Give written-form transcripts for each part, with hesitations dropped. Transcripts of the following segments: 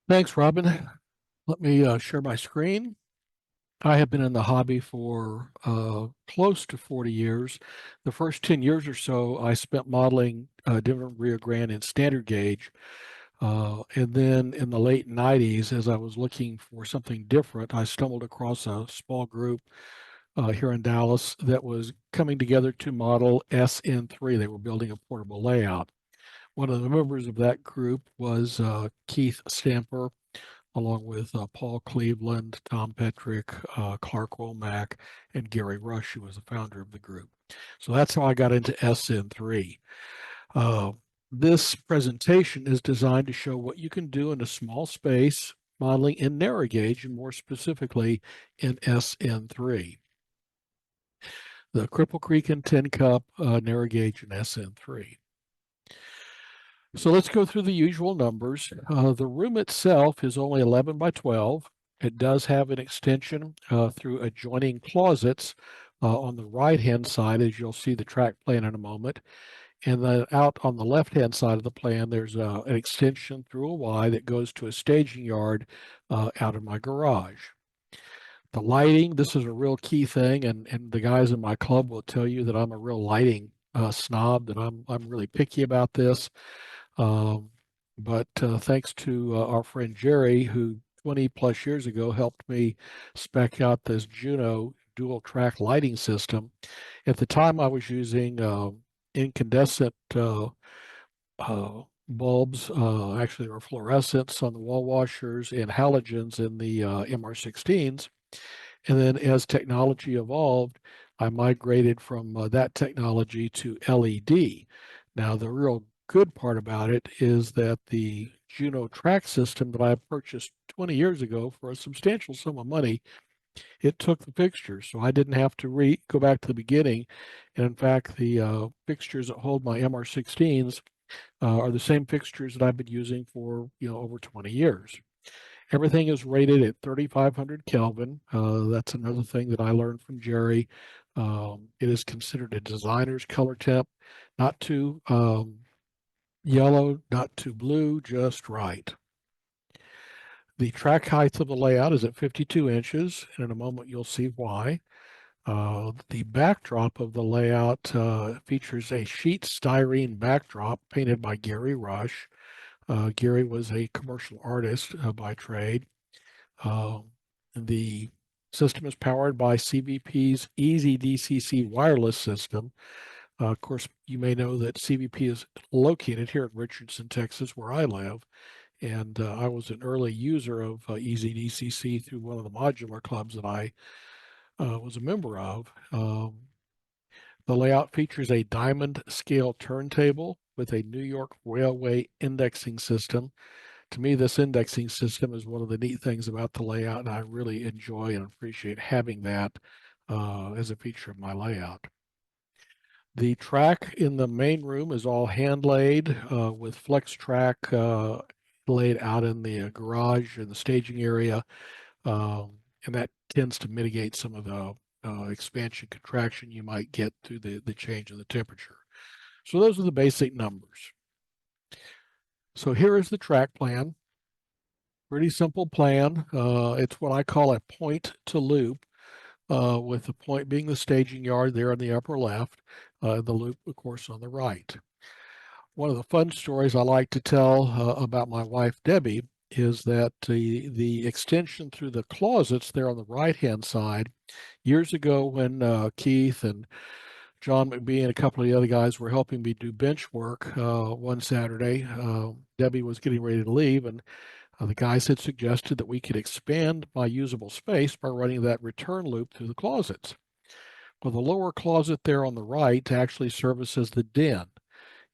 Thanks, Robin. Let me share my screen. I have been in the hobby for close to 40 years. The first 10 years or so, I spent modeling different rear grand and standard gauge. And then in the late 90s, as I was looking for something different, I stumbled across a small group here in Dallas that was coming together to model SN3. They were building a portable layout. One of the members of that group was Keith Stamper, along with Paul Cleveland, Tom Petrick, Clark Womack, and Gary Rush, who was the founder of the group. So that's how I got into SN3. Uh, this presentation is designed to show what you can do in a small space modeling in narrow gauge, and more specifically in SN3. The Cripple Creek and Tin Cup narrow gauge in SN3. So let's go through the usual numbers. The room itself is only 11 by 12. It does have an extension through adjoining closets on the right-hand side, as you'll see the track plan in a moment. And then out on the left-hand side of the plan, there's an extension through a Y that goes to a staging yard out of my garage. The lighting, this is a real key thing, and the guys in my club will tell you that I'm a real lighting snob, that I'm really picky about this. Um, but thanks to our friend Jerry, who 20 plus years ago helped me spec out this Juno dual track lighting system. At the time, I was using incandescent bulbs, actually, or fluorescents on the wall washers and halogens in the MR16s. And then as technology evolved, I migrated from that technology to LED. Now, the real good part about it is that the Juno track system that I purchased 20 years ago for a substantial sum of money, it took the fixtures. So I didn't have to go back to the beginning. And in fact, the fixtures that hold my MR16s are the same fixtures that I've been using for, over 20 years. Everything is rated at 3,500 Kelvin. That's another thing that I learned from Jerry. It is considered a designer's color temp, not too yellow, not too blue, just right. The track height of the layout is at 52 inches, and in a moment you'll see why. The backdrop of the layout features a sheet styrene backdrop painted by Gary Rush. Gary was a commercial artist by trade. Uh, the system is powered by CVP's Easy DCC wireless system. Of course, you may know that CVP is located here in Richardson, Texas, where I live. And I was an early user of Easy DCC through one of the modular clubs that I was a member of. The layout features a diamond scale turntable with a New York Railway indexing system. To me, this indexing system is one of the neat things about the layout, and I really enjoy and appreciate having that as a feature of my layout. The track in the main room is all hand laid with flex track laid out in the garage and the staging area, and that tends to mitigate some of the expansion contraction you might get through the change in the temperature. So those are the basic numbers. So here is the track plan. Pretty simple plan. It's what I call a point to loop, with the point being the staging yard there in the upper left, the loop, of course, on the right. One of the fun stories I like to tell about my wife, Debbie, is that the extension through the closets there on the right-hand side, years ago when Keith and John McBee and a couple of the other guys were helping me do bench work one Saturday, Debbie was getting ready to leave, and the guys had suggested that we could expand my usable space by running that return loop through the closets. Well, the lower closet there on the right actually services the den,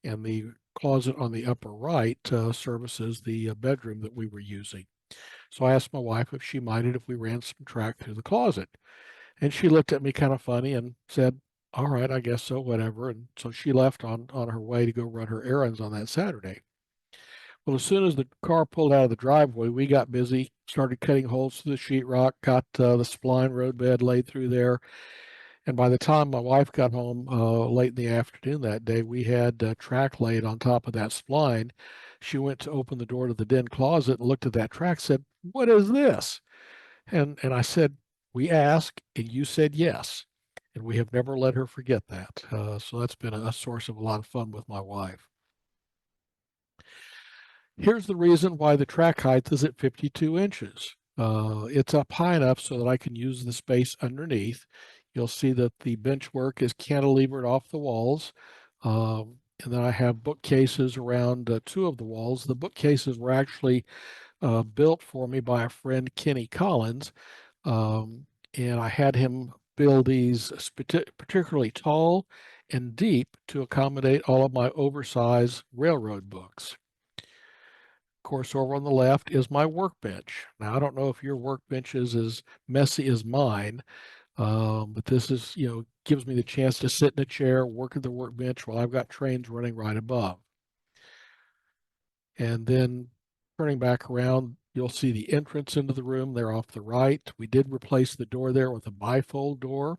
and the closet on the upper right services the bedroom that we were using. So I asked my wife if she minded if we ran some track through the closet. And she looked at me kind of funny and said, all right, I guess so, whatever. And so she left on her way to go run her errands on that Saturday. Well, as soon as the car pulled out of the driveway, we got busy, started cutting holes through the sheetrock, got the spline roadbed laid through there. And by the time my wife got home late in the afternoon that day, we had track laid on top of that spline. She went to open the door to the den closet and looked at that track, said, "What is this?" And I said, "We asked, and you said yes." And we have never let her forget that. So that's been a source of a lot of fun with my wife. Here's the reason why the track height is at 52 inches. It's up high enough so that I can use the space underneath. You'll see that the bench work is cantilevered off the walls. And then I have bookcases around two of the walls. The bookcases were actually built for me by a friend, Kenny Collins. And I had him build these particularly tall and deep to accommodate all of my oversized railroad books. Of course, over on the left is my workbench. Now, I don't know if your workbench is as messy as mine, but this is, gives me the chance to sit in a chair, work at the workbench while I've got trains running right above. And then turning back around, you'll see the entrance into the room there off the right. We did replace the door there with a bifold door.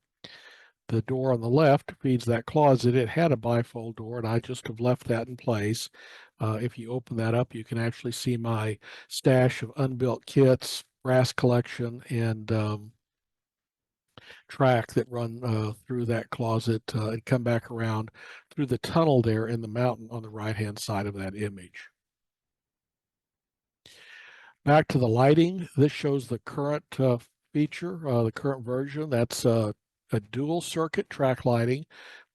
The door on the left feeds that closet. It had a bifold door, and I just have left that in place. If you open that up, you can actually see my stash of unbuilt kits, brass collection, and track that run through that closet and come back around through the tunnel there in the mountain on the right-hand side of that image. Back to the lighting, this shows the current feature, the current version. That's a dual circuit track lighting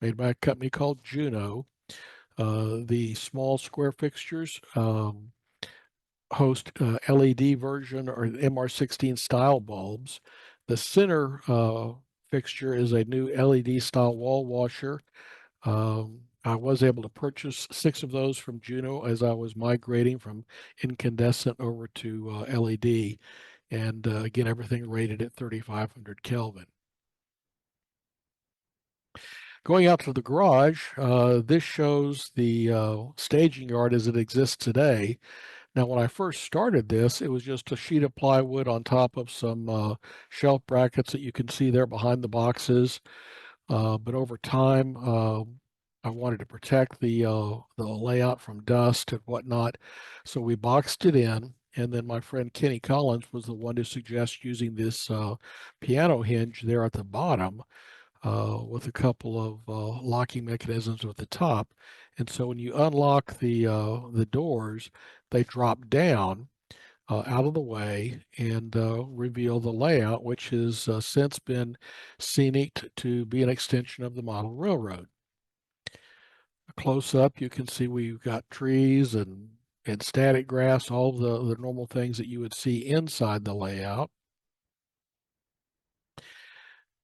made by a company called Juno. The small square fixtures host LED version or MR16 style bulbs. The center fixture is a new LED style wall washer. I was able to purchase 6 of those from Juno as I was migrating from incandescent over to LED. And again, everything rated at 3,500 Kelvin. Going out to the garage, this shows the staging yard as it exists today. Now, when I first started this, it was just a sheet of plywood on top of some shelf brackets that you can see there behind the boxes. But over time, I wanted to protect the layout from dust and whatnot, so we boxed it in. And then my friend Kenny Collins was the one to suggest using this piano hinge there at the bottom with a couple of locking mechanisms at the top. And so when you unlock the doors, they drop down out of the way and reveal the layout, which has since been scenic to be an extension of the model railroad. Close up, you can see we've got trees and static grass, all the normal things that you would see inside the layout.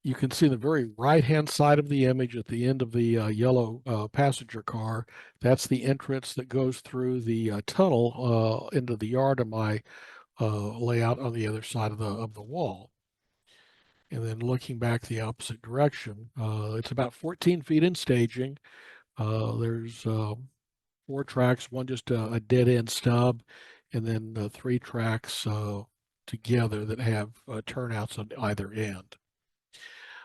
You can see the very right-hand side of the image at the end of the yellow passenger car. That's the entrance that goes through the tunnel into the yard of my layout on the other side of the wall. And then looking back the opposite direction, it's about 14 feet in staging. There's 4 tracks, one just a dead end stub, and then 3 tracks together that have turnouts on either end.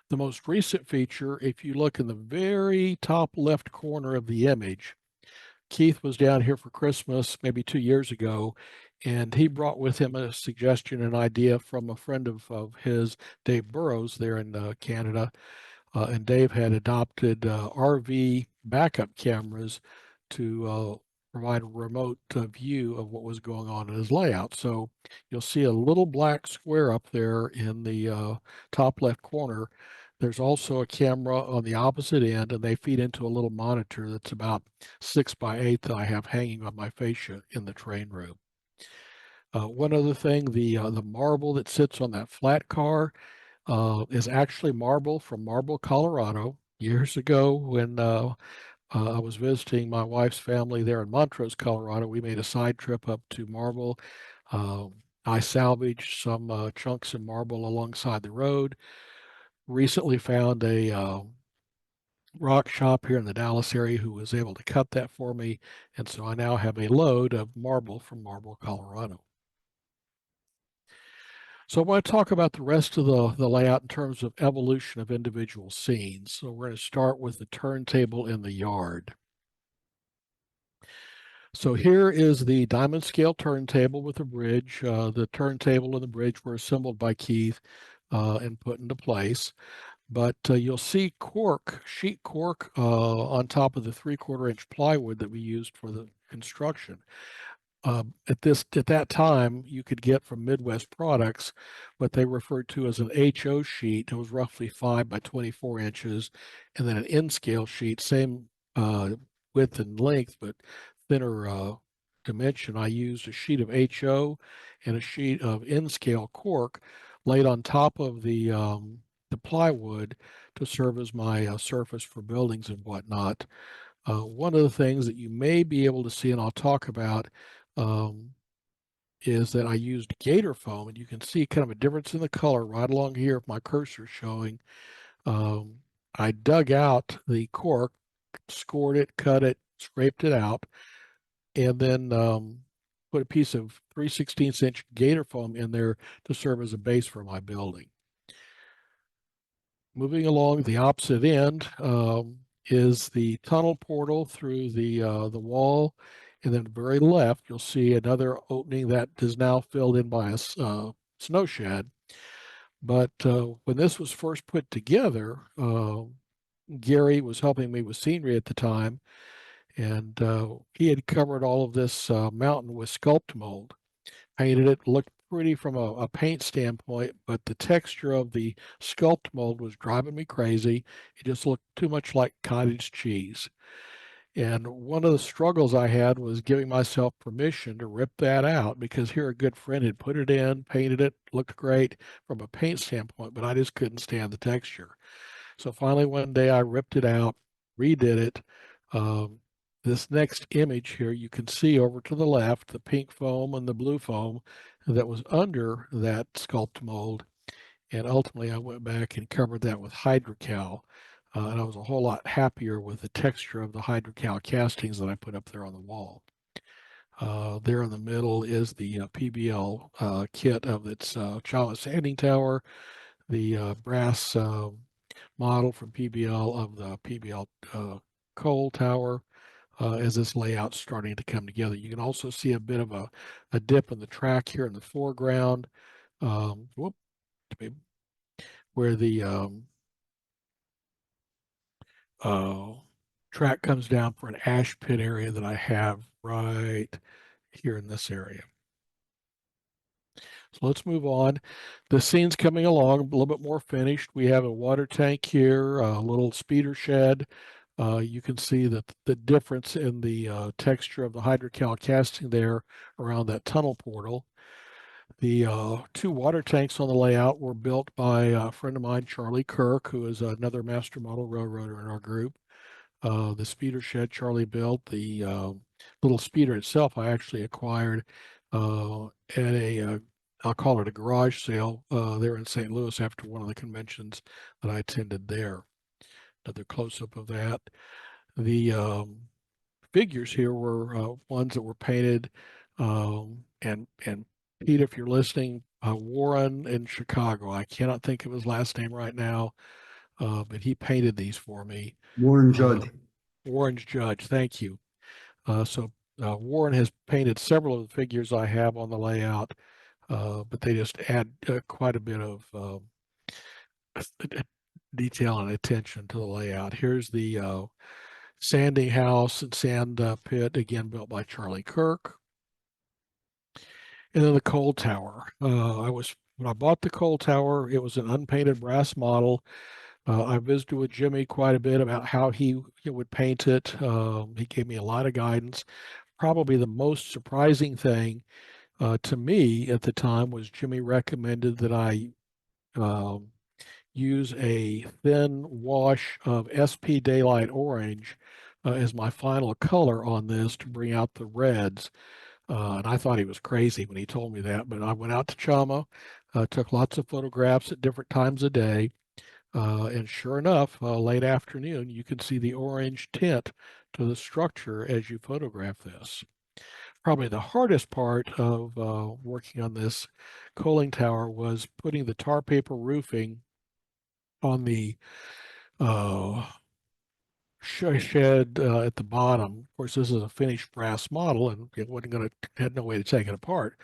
The most recent feature, if you look in the very top left corner of the image, Keith was down here for Christmas maybe 2 years ago, and he brought with him a suggestion, an idea from a friend of his, Dave Burrows, there in Canada. And Dave had adopted RV backup cameras to provide a remote view of what was going on in his layout. So you'll see a little black square up there in the top left corner. There's also a camera on the opposite end, and they feed into a little monitor that's about 6 by 8 that I have hanging on my fascia in the train room. One other thing, the marble that sits on that flat car is actually marble from Marble, Colorado. Years ago, when I was visiting my wife's family there in Montrose, Colorado, we made a side trip up to Marble. I salvaged some chunks of marble alongside the road. Recently found a rock shop here in the Dallas area who was able to cut that for me, and so I now have a load of marble from Marble, Colorado. So I want to talk about the rest of the layout in terms of evolution of individual scenes. So we're going to start with the turntable in the yard. So here is the diamond scale turntable with the bridge. The turntable and the bridge were assembled by Keith and put into place. But you'll see cork, sheet cork, on top of the 3/4 inch plywood that we used for the construction. At that time, you could get from Midwest Products what they referred to as an HO sheet. It was roughly 5 by 24 inches, and then an N scale sheet, same width and length, but thinner dimension. I used a sheet of HO and a sheet of N scale cork laid on top of the plywood to serve as my surface for buildings and whatnot. One of the things that you may be able to see, and I'll talk about, um, is that I used gator foam, and you can see kind of a difference in the color right along here if my cursor is showing. Um, I dug out the cork, scored it, cut it, scraped it out, and then put a piece of 3/16 inch gator foam in there to serve as a base for my building. Moving along the opposite end is the tunnel portal through the wall, and then very left you'll see another opening that is now filled in by a snow shed. But when this was first put together, Gary was helping me with scenery at the time, and he had covered all of this mountain with sculpt mold, painted it, looked pretty from a paint standpoint, but the texture of the sculpt mold was driving me crazy. It just looked too much like cottage cheese. And one of the struggles I had was giving myself permission to rip that out because here a good friend had put it in, painted it, looked great from a paint standpoint, but I just couldn't stand the texture. So finally one day I ripped it out, redid it. Um, this next image here, you can see over to the left, the pink foam and the blue foam that was under that sculpt mold. And ultimately I went back and covered that with hydrocal. And I was a whole lot happier with the texture of the hydrocal castings that I put up there on the wall. There in the middle is the PBL kit of its Chalmette Sanding Tower, the brass model from PBL of the PBL coal tower, as this layout's starting to come together. You can also see a bit of a dip in the track here in the foreground, whoop, where the uh, track comes down for an ash pit area that I have right here in this area. So let's move on. The scene's coming along a little bit more finished. We have a water tank here, a little speeder shed. You can see that the difference in the texture of the hydrocal casting there around that tunnel portal. The two water tanks on the layout were built by a friend of mine, Charlie Kirk, who is another master model railroader in our group. The speeder shed Charlie built, the little speeder itself I actually acquired at I'll call it a garage sale there in St. Louis after one of the conventions that I attended there. Another close-up of that. The figures here were ones that were painted, and Pete, if you're listening, Warren in Chicago. I cannot think of his last name right now, but he painted these for me. Warren Judge. Warren Judge, thank you. Warren has painted several of the figures I have on the layout, but they just add quite a bit of detail and attention to the layout. Here's the sanding house and sand pit, again built by Charlie Kirk. And then the coal tower. When I bought the coal tower, it was an unpainted brass model. I visited with Jimmy quite a bit about how he would paint it. He gave me a lot of guidance. Probably the most surprising thing to me at the time was Jimmy recommended that I use a thin wash of SP Daylight Orange as my final color on this to bring out the reds. And I thought he was crazy when he told me that, but I went out to Chama, took lots of photographs at different times of day, and sure enough, late afternoon, you can see the orange tint to the structure as you photograph this. Probably the hardest part of working on this coaling tower was putting the tar paper roofing on the shed at the bottom. Of course, this is a finished brass model, and it wasn't going to had no way to take it apart.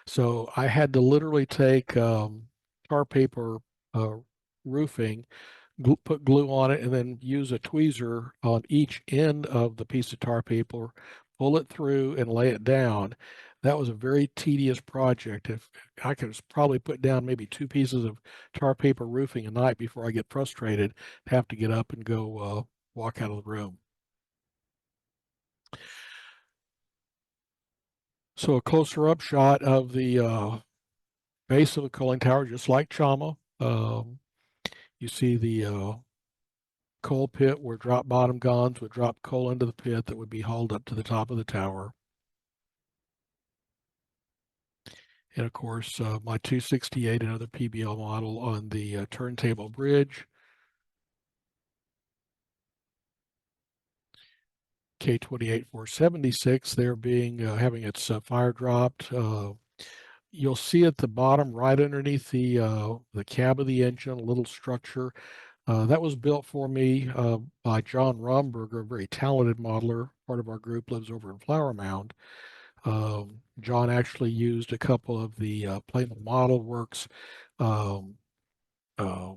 So I had to literally take tar paper uh, roofing, put glue on it, and then use a tweezer on each end of the piece of tar paper, pull it through, and lay it down. That was a very tedious project. If I could probably put down maybe two pieces of tar paper roofing a night before I get frustrated, have to get up and go walk out of the room. So a closer up shot of the base of the cooling tower, just like Chama. You see the coal pit where drop bottom guns would drop coal into the pit that would be hauled up to the top of the tower. And of course, my 268, another PBL model on the turntable bridge. K28 476 there being having its fire dropped. You'll see at the bottom, right underneath the cab of the engine, a little structure. That was built for me by John Romberger, a very talented modeler. Part of our group lives over in Flower Mound. John actually used a couple of the Playman Model Works um, uh,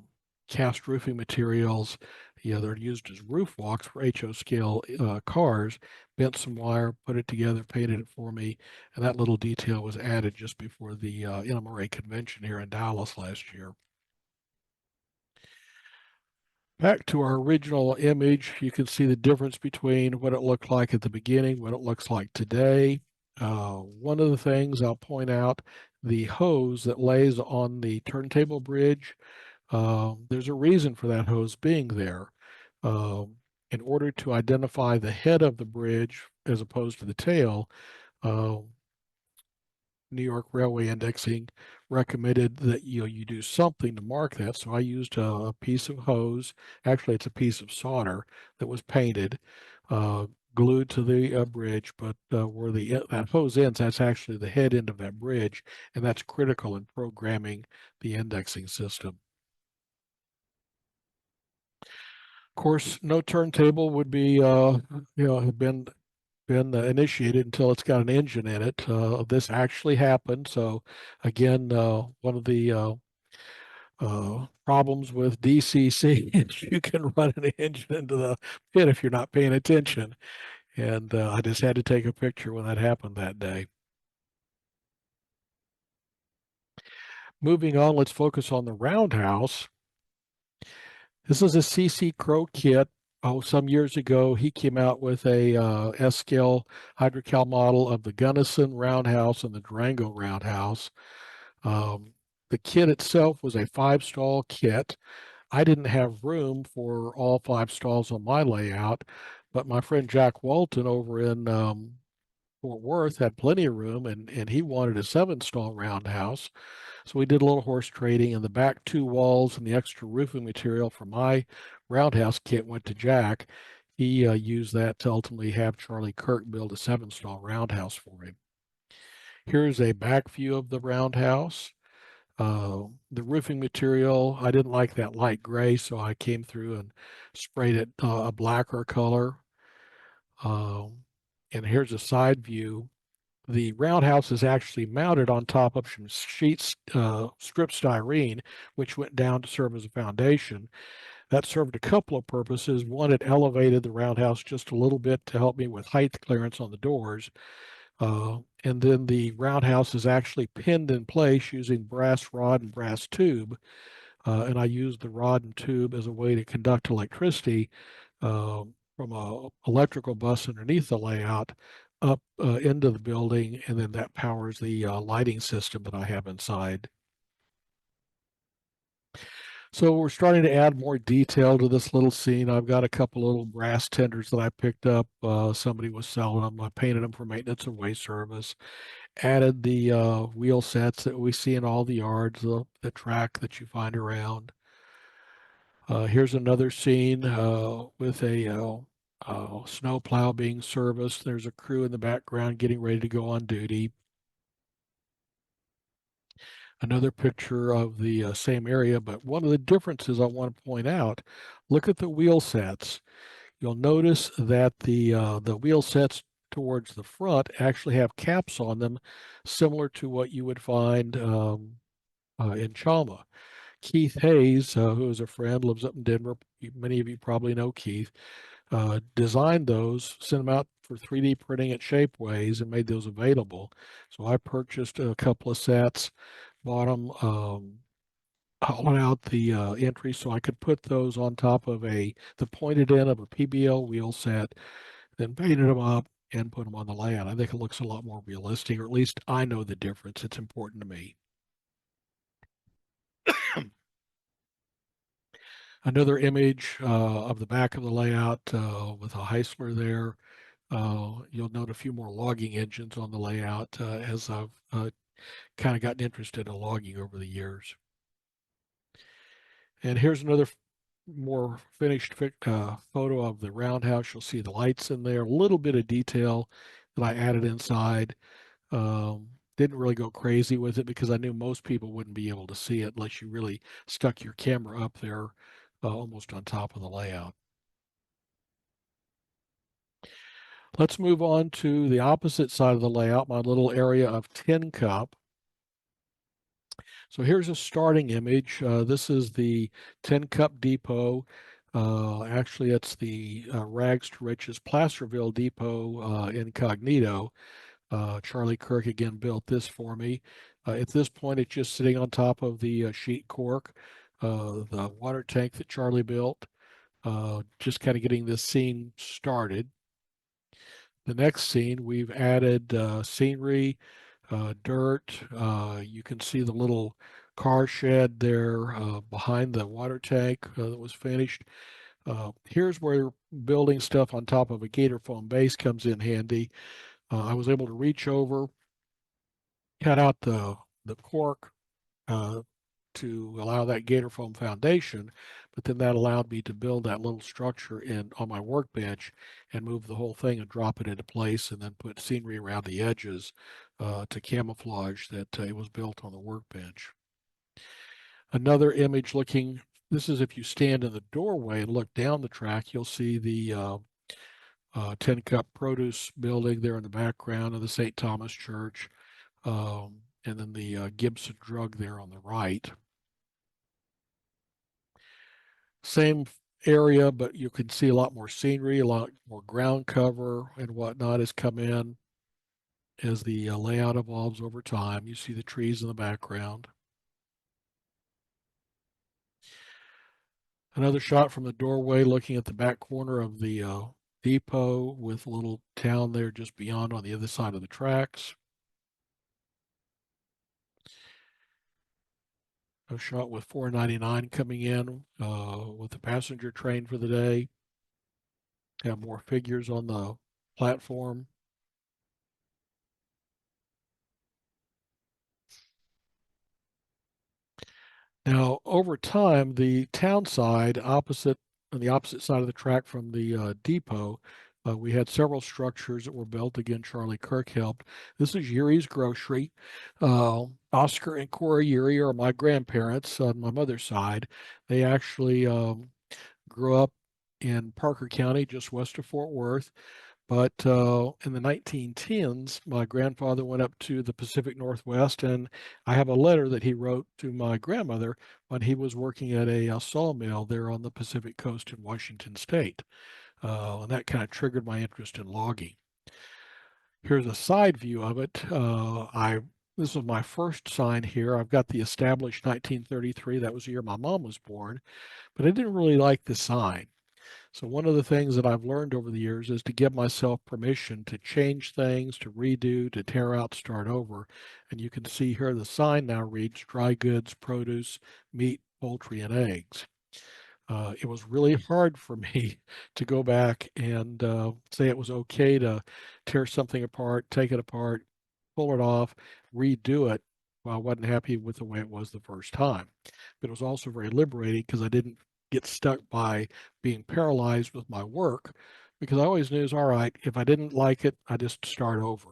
cast roofing materials. They're used as roof walks for HO scale cars. Bent some wire, put it together, painted it for me, and that little detail was added just before the NMRA convention here in Dallas last year. Back to our original image, you can see the difference between what it looked like at the beginning, what it looks like today. One of the things I'll point out, the hose that lays on the turntable bridge, there's a reason for that hose being there. In order to identify the head of the bridge as opposed to the tail, uh, New York Railway Indexing recommended that you do something to mark that. So I used a piece of hose. Actually, it's a piece of solder that was painted, uh, glued to the bridge. But where that hose ends, that's actually the head end of that bridge, and that's critical in programming the indexing system. Of course, no turntable would be have been initiated until it's got an engine in it. This actually happened. So again, one of the problems with DCC is you can run an engine into the pit if you're not paying attention. And I just had to take a picture when that happened that day. Moving on, let's focus on the roundhouse. This is a CC Crow kit. Oh, some years ago, he came out with a S-scale hydrocal model of the Gunnison roundhouse and the Durango roundhouse. Um, the kit itself was a 5-stall kit. I didn't have room for all 5 stalls on my layout, but my friend Jack Walton over in Fort Worth had plenty of room, and he wanted a 7-stall roundhouse. So we did a little horse trading, and the back 2 walls and the extra roofing material for my roundhouse kit went to Jack. He used that to ultimately have Charlie Kirk build a 7-stall roundhouse for him. Here's a back view of the roundhouse. The roofing material, I didn't like that light gray, so I came through and sprayed it a blacker color. And here's a side view. The roundhouse is actually mounted on top of some sheets, strip styrene, which went down to serve as a foundation. That served a couple of purposes. One, it elevated the roundhouse just a little bit to help me with height clearance on the doors. And then the roundhouse is actually pinned in place using brass rod and brass tube. And I used the rod and tube as a way to conduct electricity from a electrical bus underneath the layout up into the building, and then that powers the lighting system that I have inside. So we're starting to add more detail to this little scene. I've got a couple little brass tenders that I picked up. Somebody was selling them. I painted them for maintenance and way service. Added the wheel sets that we see in all the yards, the track that you find around. Here's another scene with a snow plow being serviced. There's a crew in the background getting ready to go on duty. Another picture of the same area, but one of the differences I want to point out, look at the wheel sets. you'll notice that the wheel sets towards the front actually have caps on them, similar to what you would find in Chalma. Keith Hayes, who is a friend, lives up in Denver. Many of you probably know Keith. Designed those, sent them out for 3D printing at Shapeways, and made those available. So I purchased a couple of sets, bought them, hollowed out the entries so I could put those on top of the pointed end of a PBL wheel set, then painted them up and put them on the layout. I think it looks a lot more realistic, or at least I know the difference. It's important to me. Another image of the back of the layout with a Heisler there. You'll note a few more logging engines on the layout as I've kind of gotten interested in logging over the years. And here's another more finished photo of the roundhouse. You'll see the lights in there, a little bit of detail that I added inside. Didn't really go crazy with it because I knew most people wouldn't be able to see it unless you really stuck your camera up there almost on top of the layout. Let's move on to the opposite side of the layout, my little area of tin cup. So here's a starting image. This is the Tin Cup Depot. Actually, it's the Rags to Riches Placerville Depot incognito. Charlie Kirk again built this for me. At this point, it's just sitting on top of the sheet cork, the water tank that Charlie built, just kind of getting this scene started. The next scene, we've added scenery, dirt. You can see the little car shed there behind the water tank that was finished. Here's where building stuff on top of a gator foam base comes in handy. I was able to reach over, cut out the cork uh, to allow that gator foam foundation, but then that allowed me to build that little structure in on my workbench and move the whole thing and drop it into place and then put scenery around the edges to camouflage that it was built on the workbench. Another image looking, this is if you stand in the doorway and look down the track, you'll see the Tin Cup Produce building there in the background of the St. Thomas Church, and then the Gibson Drug there on the right. Same area, but you can see a lot more scenery, a lot more ground cover and whatnot has come in as the layout evolves over time. You see the trees in the background. Another shot from the doorway looking at the back corner of the depot with a little town there just beyond on the other side of the tracks. A shot with 499 coming in with the passenger train for the day. Have more figures on the platform. Now, over time, the town side opposite on the opposite side of the track from the depot, we had several structures that were built. Again, Charlie Kirk helped. This is Yuri's Grocery. Oscar and Cora Yuri are my grandparents on my mother's side. They actually grew up in Parker County, just west of Fort Worth. But in the 1910s, my grandfather went up to the Pacific Northwest, and I have a letter that he wrote to my grandmother when he was working at a sawmill there on the Pacific Coast in Washington State. And that kind of triggered my interest in logging. Here's a side view of it. This was my first sign here. I've got the established 1933. That was the year my mom was born, but I didn't really like the sign. So one of the things that I've learned over the years is to give myself permission to change things, to redo, to tear out, start over. And you can see here the sign now reads dry goods, produce, meat, poultry, and eggs. It was really hard for me to go back and say it was okay to tear something apart, take it apart, pull it off, redo it. Well, I wasn't happy with the way it was the first time. But it was also very liberating because I didn't get stuck by being paralyzed with my work because I always knew, all right, if I didn't like it, I just start over.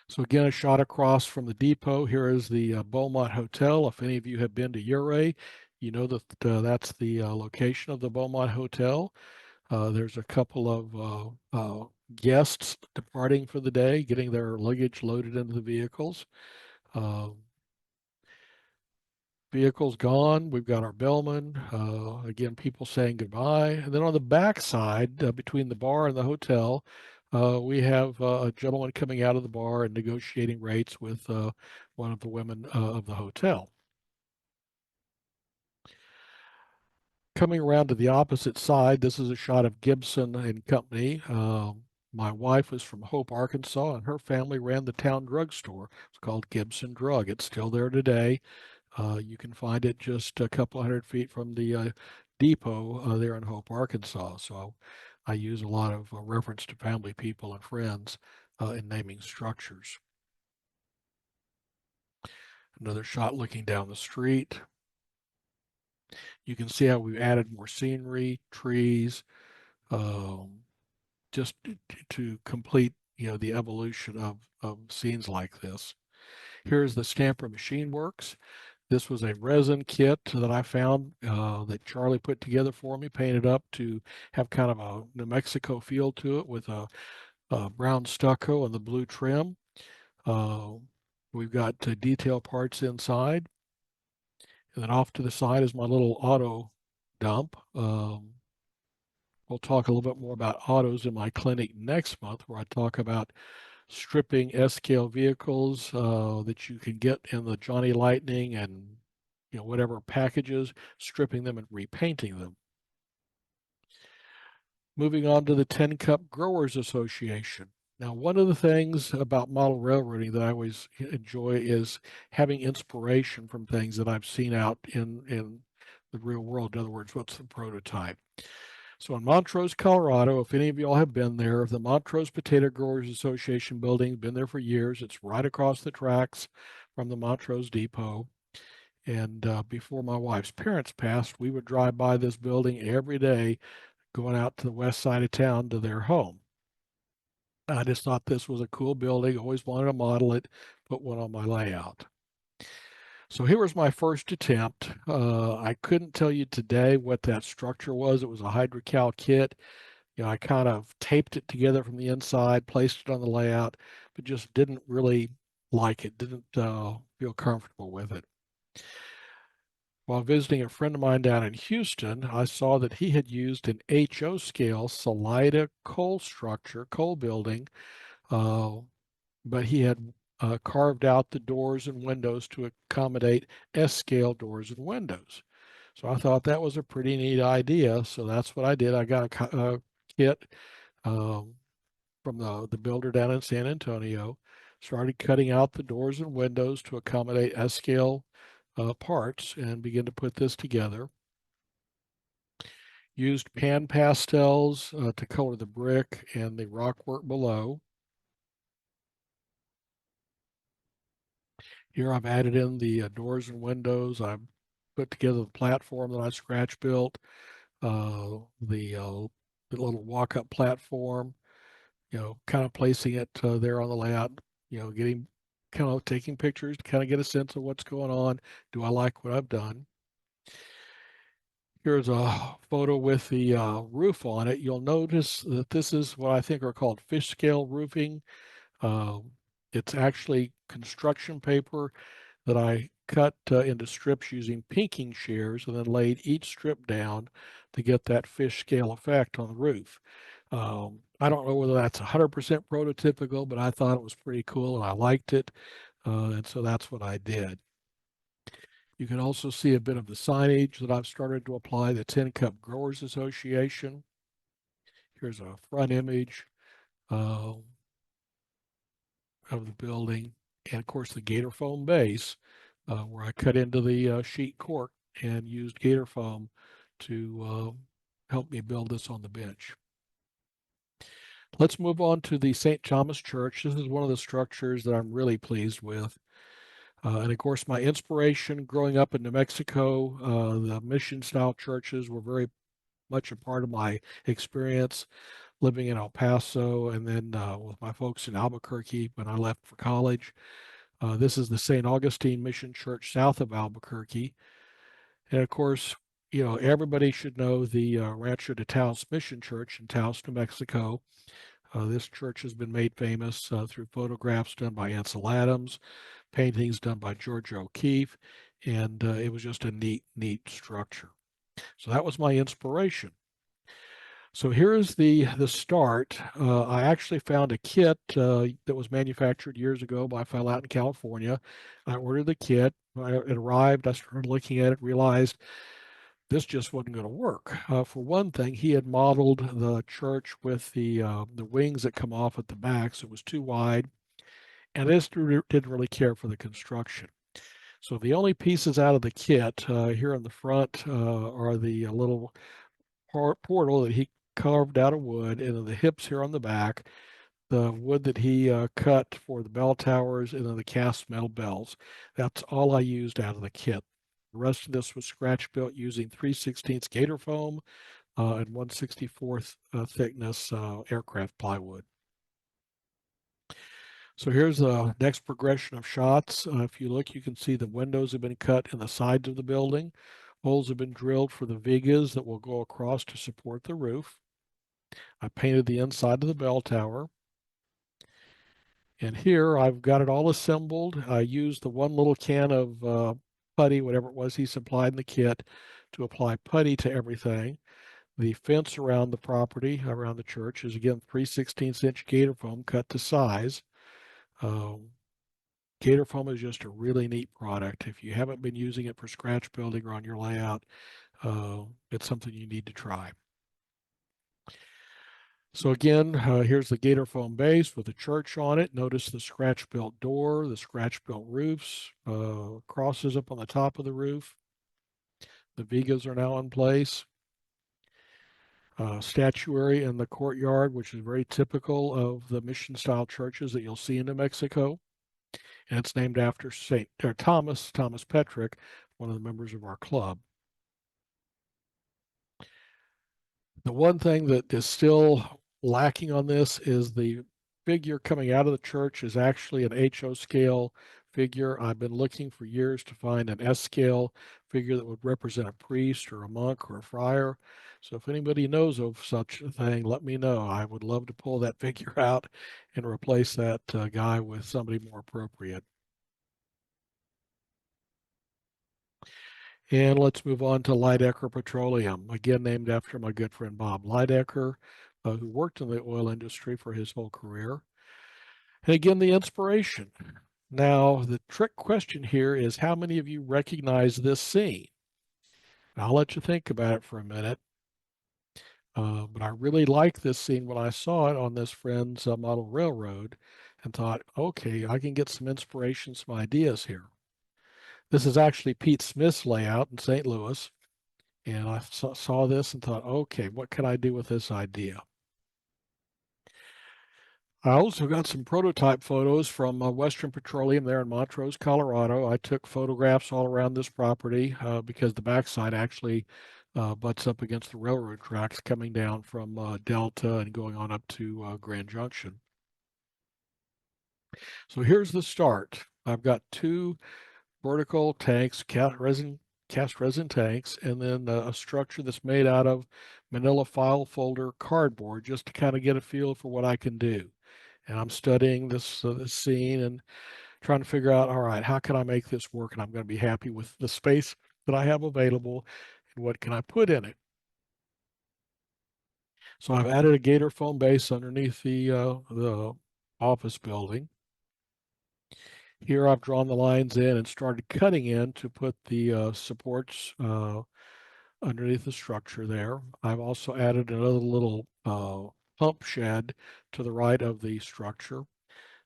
So again, a shot across from the depot. Here is the Beaumont Hotel. If any of you have been to Ouray, You know that that's the location of the Beaumont Hotel. There's a couple of guests departing for the day, getting their luggage loaded into the vehicles. Uh, Vehicles gone. We've got our bellman. Again, people saying goodbye. And then on the back side, between the bar and the hotel, we have a gentleman coming out of the bar and negotiating rates with one of the women of the hotel. Coming around to the opposite side, this is a shot of Gibson and Company. My wife was from Hope, Arkansas, and her family ran the town drugstore. It's called Gibson Drug. It's still there today. You can find it just a couple hundred feet from the depot there in Hope, Arkansas. So I use a lot of reference to family, people, and friends in naming structures. Another shot looking down the street. You can see how we've added more scenery, trees, um, just to complete, the evolution of scenes like this. Here's the Stamper Machine Works. This was a resin kit that I found that Charlie put together for me, painted up to have kind of a New Mexico feel to it with a brown stucco and the blue trim. Uh, we've got detail parts inside. And then off to the side is my little auto dump. We'll talk a little bit more about autos in my clinic next month, where I talk about stripping S-scale vehicles that you can get in the Johnny Lightning and whatever packages, stripping them and repainting them. Moving on to the Tin Cup Growers Association. Now, one of the things about model railroading that I always enjoy is having inspiration from things that I've seen out in the real world. In other words, what's the prototype? So in Montrose, Colorado, if any of y'all have been there, the Montrose Potato Growers Association building, been there for years. It's right across the tracks from the Montrose Depot. And before my wife's parents passed, we would drive by this building every day, going out to the west side of town to their home. I just thought this was a cool building, always wanted to model it, put one on my layout. So here was my first attempt. I couldn't tell you today what that structure was. It was a hydrocal kit. I kind of taped it together from the inside, placed it on the layout, but just didn't really like it, didn't feel comfortable with it. While visiting a friend of mine down in Houston, I saw that he had used an HO scale Salida coal structure, coal building, uh, but he had carved out the doors and windows to accommodate S scale doors and windows. So I thought that was a pretty neat idea. So that's what I did. I got a kit um, from the builder down in San Antonio, started cutting out the doors and windows to accommodate S-scale parts and began to put this together. Used pan pastels to color the brick and the rockwork below. Here I've added in the doors and windows. I've put together the platform that I scratch built, the little walk-up platform, kind of placing it there on the layout, getting kind of taking pictures to kind of get a sense of what's going on. Do I like what I've done? Here's a photo with the roof on it. You'll notice that this is what I think are called fish scale roofing. Um, it's actually construction paper that I cut into strips using pinking shears and then laid each strip down to get that fish scale effect on the roof. I don't know whether that's 100% prototypical, but I thought it was pretty cool and I liked it. And so that's what I did. You can also see a bit of the signage that I've started to apply, the Tin Cup Growers Association. Here's a front image uh, of the building. And of course, the Gator foam base, where I cut into the sheet cork and used Gator foam to help me build this on the bench. Let's move on to the St. Thomas Church. This is one of the structures that I'm really pleased with. And of course, my inspiration growing up in New Mexico, the mission style churches were very much a part of my experience living in El Paso and then with my folks in Albuquerque when I left for college. This is the St. Augustine Mission Church south of Albuquerque. And of course, everybody should know the Rancho de Taos Mission Church in Taos, New Mexico. This church has been made famous through photographs done by Ansel Adams, paintings done by George O'Keeffe, and it was just a neat structure. So that was my inspiration. So here's the start. I actually found a kit that was manufactured years ago by a fellow out in California. I ordered the kit. It arrived. I started looking at it, realized this just wasn't going to work. For one thing, he had modeled the church with the wings that come off at the back, so it was too wide, and this didn't really care for the construction. So the only pieces out of the kit here in the front are the little portal that he carved out of wood, and then the hips here on the back, the wood that he cut for the bell towers, and then the cast metal bells. That's all I used out of the kit. The rest of this was scratch built using 3/16 gator foam and 1/64 thickness aircraft plywood. So here's the next progression of shots. If you look, you can see the windows have been cut in the sides of the building. Holes have been drilled for the vigas that will go across to support the roof. I painted the inside of the bell tower. And here I've got it all assembled. I used the one little can of putty, whatever it was he supplied in the kit, to apply putty to everything. The fence around the property, around the church, is again 3/16 gator foam cut to size. Um, Gator foam is just a really neat product. If you haven't been using it for scratch building or on your layout, it's something you need to try. So again, here's the gator foam base with the church on it. Notice the scratch built door, the scratch built roofs, crosses up on the top of the roof. The vigas are now in place. Statuary in the courtyard, which is very typical of the mission style churches that you'll see in New Mexico. And it's named after Thomas Petrick, one of the members of our club. The one thing that is still lacking on this is the figure coming out of the church is actually an HO scale figure. I've been looking for years to find an S scale figure that would represent a priest or a monk or a friar. So if anybody knows of such a thing, let me know. I would love to pull that figure out and replace that guy with somebody more appropriate. And let's move on to Lydecker Petroleum, again named after my good friend Bob Lydecker, who worked in the oil industry for his whole career. And again, the inspiration. Now, the trick question here is how many of you recognize this scene? I'll let you think about it for a minute. But I really liked this scene when I saw it on this friend's model railroad and thought, okay, I can get some inspiration, some ideas here. This is actually Pete Smith's layout in St. Louis. And I saw this and thought, okay, what can I do with this idea? I also got some prototype photos from Western Petroleum there in Montrose, Colorado. I took photographs all around this property because the backside actually butts up against the railroad tracks coming down from Delta and going on up to Grand Junction. So here's the start. I've got two vertical tanks, cast resin tanks, and then a structure that's made out of manila file folder cardboard just to kind of get a feel for what I can do. And I'm studying this scene and trying to figure out, all right, how can I make this work? And I'm going to be happy with the space that I have available and what can I put in it. So I've added a gator foam base underneath the office building. Here I've drawn the lines in and started cutting in to put the supports underneath the structure there. I've also added another little pump shed to the right of the structure.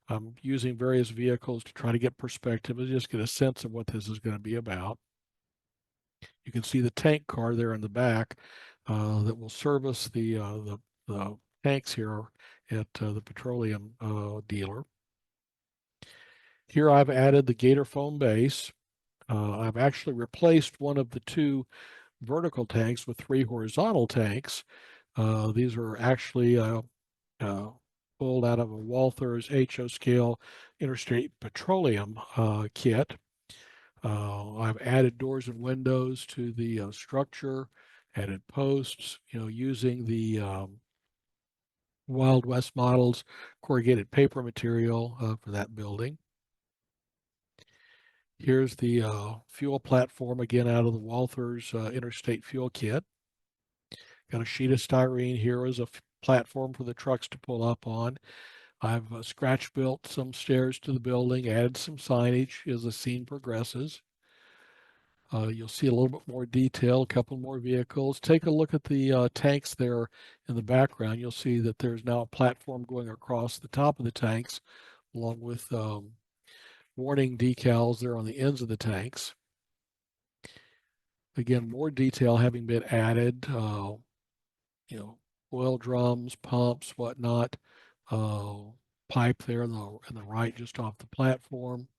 I'm using various vehicles to try to get perspective and just get a sense of what this is going to be about. You can see the tank car there in the back that will service the tanks here at the petroleum dealer. Here I've added the gator foam base. I've actually replaced one of the two vertical tanks with three horizontal tanks. These are actually pulled out of a Walther's HO scale Interstate Petroleum kit. I've added doors and windows to the structure, added posts, using the Wild West models corrugated paper material for that building. Here's the fuel platform again out of the Walthers Interstate Fuel Kit. Got a sheet of styrene here as a platform for the trucks to pull up on. I've scratch built some stairs to the building, added some signage as the scene progresses. You'll see a little bit more detail, a couple more vehicles. Take a look at the tanks there in the background. You'll see that there's now a platform going across the top of the tanks, along with warning decals there on the ends of the tanks. Again, more detail having been added, oil drums, pumps, whatnot, uh, pipe there on the right just off the platform.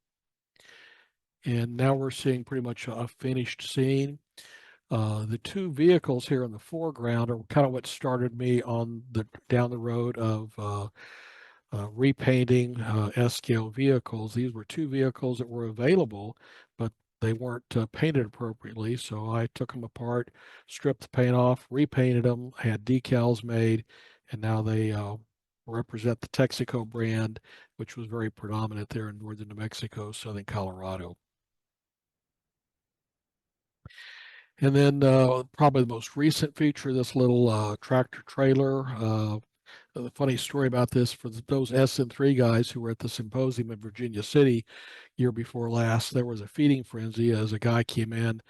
And now we're seeing pretty much a finished scene. The two vehicles here in the foreground are kind of what started me on down the road of repainting S-scale vehicles. These were two vehicles that were available, but they weren't painted appropriately. So I took them apart, stripped the paint off, repainted them, had decals made, and now they represent the Texaco brand, which was very predominant there in northern New Mexico, southern Colorado. And then probably the most recent feature, this little tractor trailer. The funny story about this for those SN3 guys who were at the symposium in Virginia City year before last, there was a feeding frenzy as a guy came in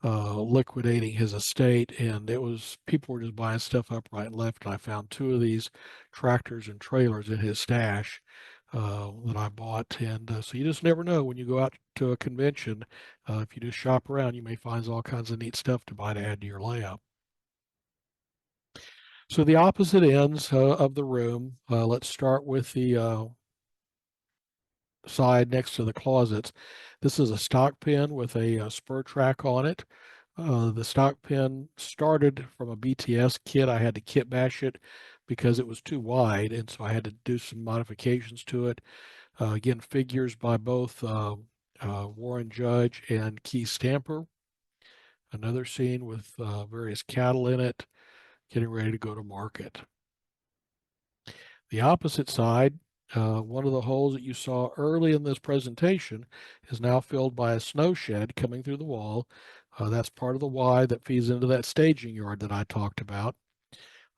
liquidating his estate, and it was people were just buying stuff up right and left. And I found two of these tractors and trailers in his stash that I bought, and so you just never know when you go out to a convention. If you just shop around, you may find all kinds of neat stuff to buy to add to your layout. So the opposite ends of the room. Let's start with the side next to the closets. This is a stock pin with a spur track on it. The stock pin started from a BTS kit. I had to kit bash it because it was too wide, and so I had to do some modifications to it. Again, figures by both Warren Judge and Keith Stamper. Another scene with various cattle in it, getting ready to go to market. The opposite side, one of the holes that you saw early in this presentation is now filled by a snow shed coming through the wall. That's part of the Y that feeds into that staging yard that I talked about.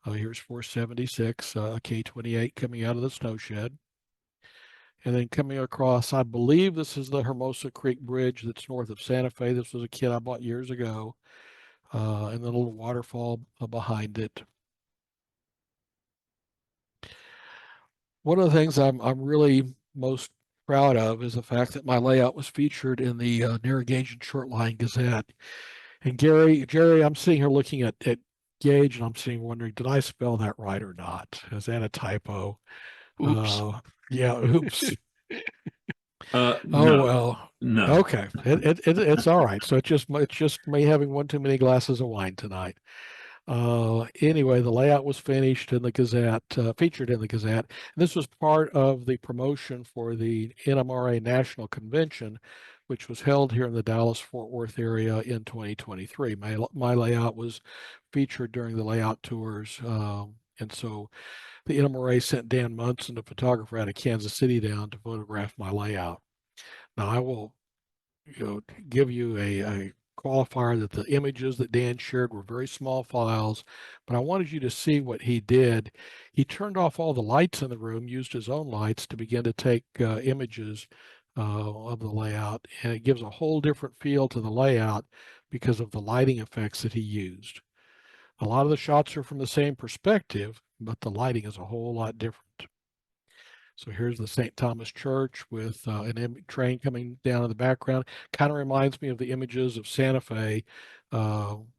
Here's 476, K28 coming out of the snow shed. And then coming across, I believe this is the Hermosa Creek Bridge that's north of Santa Fe. This was a kit I bought years ago. And then a little waterfall behind it. One of the things I'm really most proud of is the fact that my layout was featured in the Narragansett Shortline Gazette. And Jerry, I'm sitting here looking at Gage, and I'm sitting wondering, did I spell that right or not? Is that a typo? Oops. Yeah, oops. Oh No, well. no. Okay, it's all right. So it's just me having one too many glasses of wine tonight. Anyway, the layout was finished in the Gazette, featured in the Gazette. And this was part of the promotion for the NMRA National Convention, which was held here in the Dallas-Fort Worth area in 2023. My layout was featured during the layout tours. And so the NMRA sent Dan Munson, a photographer out of Kansas City, down to photograph my layout. Now, I will give you a qualifier that the images that Dan shared were very small files, but I wanted you to see what he did. He turned off all the lights in the room, used his own lights to begin to take images of the layout, and it gives a whole different feel to the layout because of the lighting effects that he used. A lot of the shots are from the same perspective, but the lighting is a whole lot different. So here's the St. Thomas Church with an train coming down in the background. Kind of reminds me of the images of Santa Fe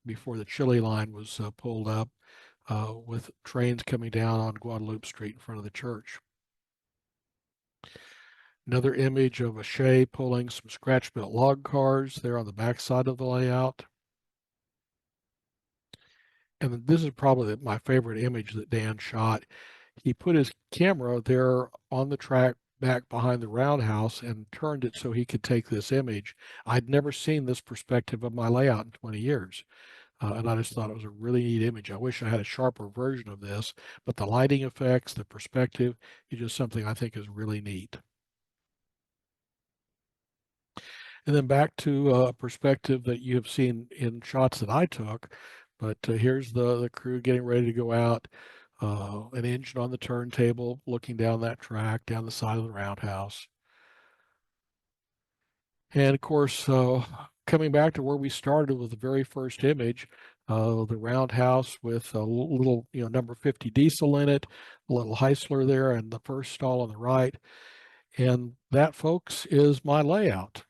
before the Chile line was pulled up with trains coming down on Guadalupe Street in front of the church. Another image of LaChey pulling some scratch-built log cars there on the backside of the layout. And this is probably my favorite image that Dan shot. He put his camera there on the track back behind the roundhouse and turned it so he could take this image. I'd never seen this perspective of my layout in 20 years. And I just thought it was a really neat image. I wish I had a sharper version of this, but the lighting effects, the perspective, is just something I think is really neat. And then back to a perspective that you have seen in shots that I took, but here's the crew getting ready to go out, an engine on the turntable, looking down that track, down the side of the roundhouse. And of course, coming back to where we started with the very first image, the roundhouse with a little, number 50 diesel in it, a little Heisler there, and the first stall on the right. And that, folks, is my layout.